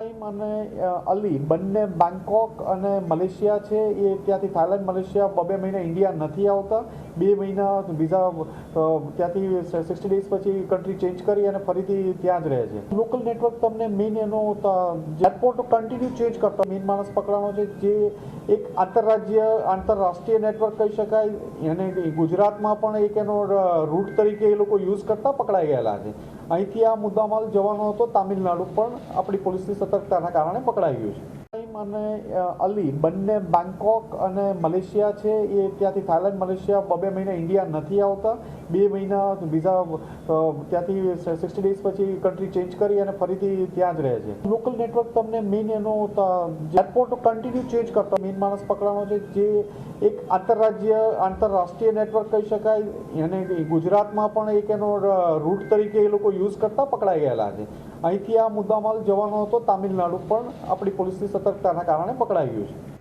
અને અલી બંને બેંકોક અને મલેશિયા છે એ ત્યાંથી થાઈલેન્ડ મલેશિયા 2 મહિના ઇન્ડિયા નથી આવતા 2 મહિના વિઝા ત્યાંથી 60 ડેઝ પછી કન્ટ્રી ચેન્જ કરી અને ફરીથી ત્યાં જ રહે છે. લોકલ નેટવર્ક તમને મેઇન એનો એરપોર્ટ કન્ટિન્યુ ચેન્જ કરતા મેઇન માણસ પકડાનો છે જે એક આંતરરાષ્ટ્રીય નેટવર્ક કહી શકાય અને ગુજરાતમાં પણ એક એનો રૂટ તરીકે એ લોકો યુઝ કરતા પકડાઈ ગયેલા છે. અહીંથી આ મુદ્દામાલ જવાનો હતો તામિલનાડુ પણ આપણી પોલીસની સતર્કતાના કારણે પકડાઈ ગયું છે. અને અલી બંને બેંકોક અને મલેશિયા છે એ ત્યાંથી થાઈલેન્ડ મલેશિયા 2 મહિના ઇન્ડિયા નથી આવતા 2 મહિના વિઝા ત્યાંથી 60 ડેઝ પછી કન્ટ્રી ચેન્જ કરી અને ફરીથી ત્યાં જ રહે છે. લોકલ નેટવર્ક તમને મેઇન એનો એરપોર્ટ કન્ટિન્યુ ચેન્જ કરતા મેઇન માણસ પકડાનો છે જે એક આંતરરાષ્ટ્રીય નેટવર્ક કહી શકાય અને ગુજરાતમાં પણ એક એનો રૂટ તરીકે એ લોકો યુઝ કરતા પકડાઈ ગયેલા છે. અહીંથી આ મુદ્દામાલ જવાનો હતો તામિલનાડુ પણ આપણી પોલીસની સતર્કતાના કારણે પકડાઈ ગયું છે.